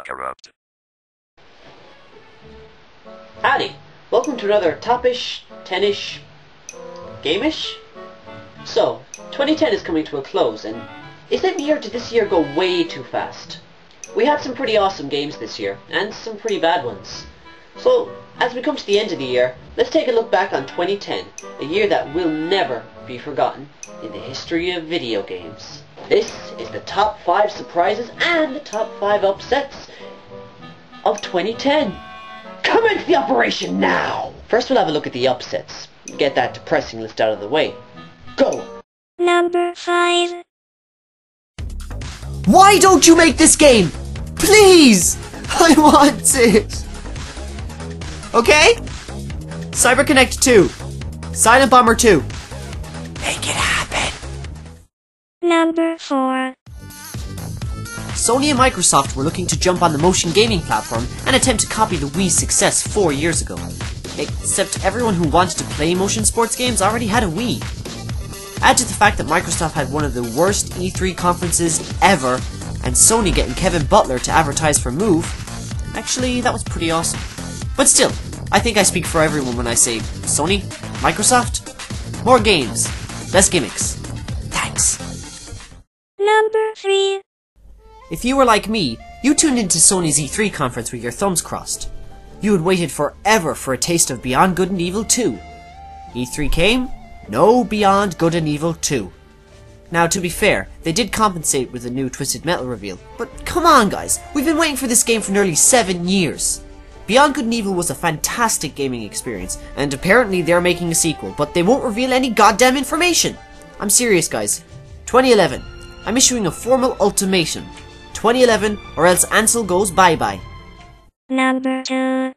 Corrupt. Howdy! Welcome to another top-ish, 10-ish, game-ish? So, 2010 is coming to a close, and isn't year to this year go way too fast? We had some pretty awesome games this year, and some pretty bad ones. So, as we come to the end of the year, let's take a look back on 2010, a year that will never be forgotten in the history of video games. This is the top 5 surprises and the top 5 upsets of 2010. Commence the operation now! First we'll have a look at the upsets. Get that depressing list out of the way. Go! Number 5. Why don't you make this game? Please! I want it! Okay? CyberConnect 2. Silent Bomber 2. Make it happen! Number 4. Sony and Microsoft were looking to jump on the motion gaming platform and attempt to copy the Wii's success 4 years ago. Except everyone who wanted to play motion sports games already had a Wii. Add to the fact that Microsoft had one of the worst E3 conferences ever, and Sony getting Kevin Butler to advertise for Move. Actually, that was pretty awesome. But still, I think I speak for everyone when I say, Sony, Microsoft, more games, less gimmicks. Thanks. Number 3. If you were like me, you tuned into Sony's E3 conference with your thumbs crossed. You had waited forever for a taste of Beyond Good and Evil 2. E3 came, no Beyond Good and Evil 2. Now, to be fair, they did compensate with a new Twisted Metal reveal, but come on guys, we've been waiting for this game for nearly 7 years. Beyond Good and Evil was a fantastic gaming experience, and apparently they're making a sequel, but they won't reveal any goddamn information. I'm serious guys. 2011. I'm issuing a formal ultimatum. 2011, or else Ansel goes bye-bye. Number 2.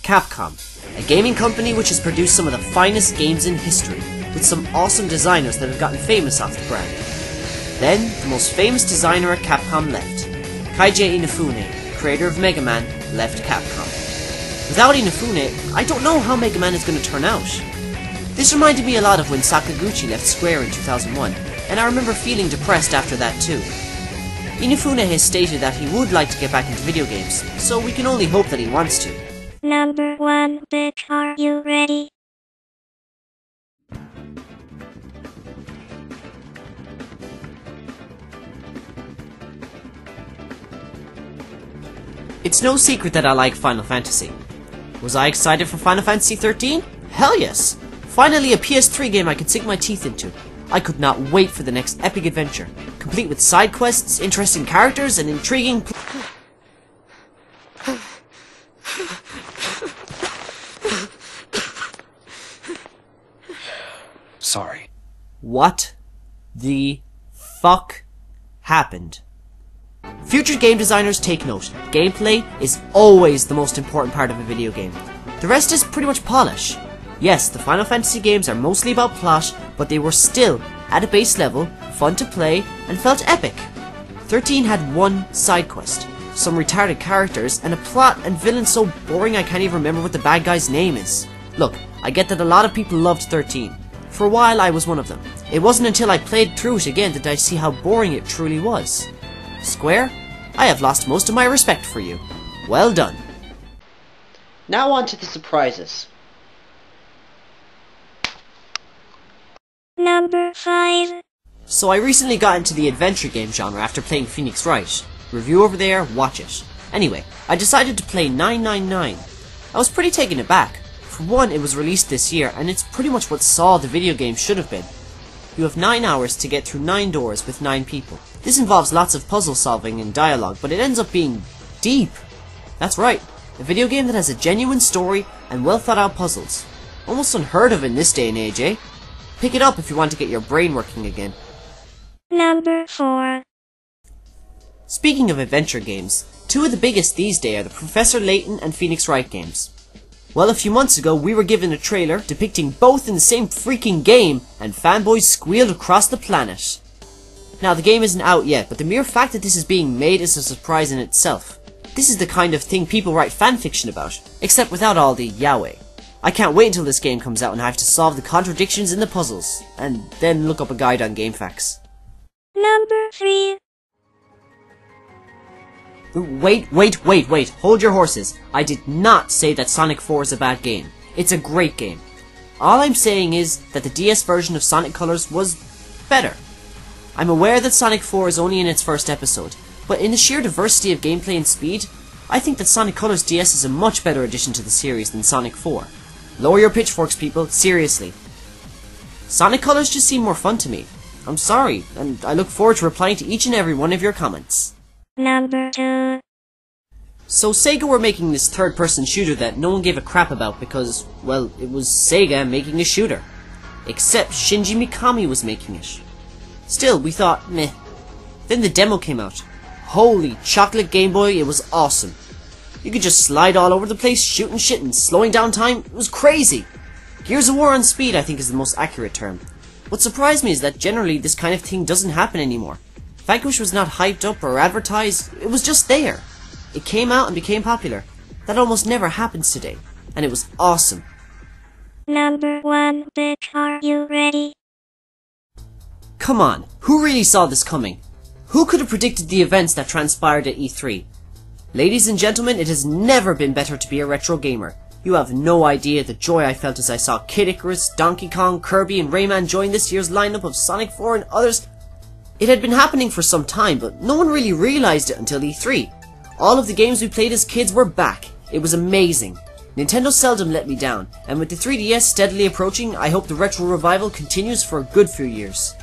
Capcom, a gaming company which has produced some of the finest games in history, with some awesome designers that have gotten famous off the brand. Then, the most famous designer at Capcom left. Keiji Inafune, creator of Mega Man, left Capcom. Without Inafune, I don't know how Mega Man is going to turn out. This reminded me a lot of when Sakaguchi left Square in 2001, and I remember feeling depressed after that too. Inafune has stated that he would like to get back into video games, so we can only hope that he wants to. Number 1. Bitch, are you ready? It's no secret that I like Final Fantasy. Was I excited for Final Fantasy XIII? Hell yes! Finally a PS3 game I could sink my teeth into. I could not wait for the next epic adventure, complete with side quests, interesting characters, and intriguing Sorry. What the fuck happened? Future game designers take note. Gameplay is always the most important part of a video game. The rest is pretty much polish. Yes, the Final Fantasy games are mostly about plot, but they were still, at a base level, fun to play, and felt epic. 13 had one side quest, some retarded characters, and a plot and villain so boring I can't even remember what the bad guy's name is. Look, I get that a lot of people loved 13. For a while I was one of them. It wasn't until I played through it again that I see how boring it truly was. Square, I have lost most of my respect for you. Well done. Now on to the surprises. Number 5. So I recently got into the adventure game genre after playing Phoenix Wright. Review over there, watch it. Anyway, I decided to play 999. I was pretty taken aback. For one, it was released this year, and it's pretty much what Saw the video game should have been. You have 9 hours to get through 9 doors with 9 people. This involves lots of puzzle solving and dialogue, but it ends up being deep. That's right, a video game that has a genuine story and well thought out puzzles. Almost unheard of in this day and age, eh? Pick it up if you want to get your brain working again. Number 4. Speaking of adventure games, 2 of the biggest these days are the Professor Layton and Phoenix Wright games. Well, a few months ago we were given a trailer depicting both in the same freaking game, and fanboys squealed across the planet. Now, the game isn't out yet, but the mere fact that this is being made is a surprise in itself. This is the kind of thing people write fanfiction about, except without all the yaoi. I can't wait until this game comes out and I have to solve the contradictions in the puzzles, and then look up a guide on GameFAQs. Number 3. Wait, hold your horses. I did not say that Sonic 4 is a bad game. It's a great game. All I'm saying is that the DS version of Sonic Colors was better. I'm aware that Sonic 4 is only in its first episode, but in the sheer diversity of gameplay and speed, I think that Sonic Colors DS is a much better addition to the series than Sonic 4. Lower your pitchforks, people, seriously. Sonic Colors just seem more fun to me. I'm sorry, and I look forward to replying to each and every one of your comments. Number 2. So Sega were making this third-person shooter that no one gave a crap about because, well, it was Sega making a shooter. Except Shinji Mikami was making it. Still, we thought, meh. Then the demo came out. Holy chocolate Game Boy, it was awesome. You could just slide all over the place, shooting shit and slowing down time. It was crazy. Gears of War on speed, I think, is the most accurate term. What surprised me is that generally this kind of thing doesn't happen anymore. Vanquish was not hyped up or advertised, it was just there. It came out and became popular. That almost never happens today. And it was awesome. Number 1, bitch, are you ready? Come on, who really saw this coming? Who could have predicted the events that transpired at E3? Ladies and gentlemen, it has never been better to be a retro gamer. You have no idea the joy I felt as I saw Kid Icarus, Donkey Kong, Kirby and Rayman join this year's lineup of Sonic 4 and others. It had been happening for some time, but no one really realized it until E3. All of the games we played as kids were back. It was amazing. Nintendo seldom let me down, and with the 3DS steadily approaching, I hope the retro revival continues for a good few years.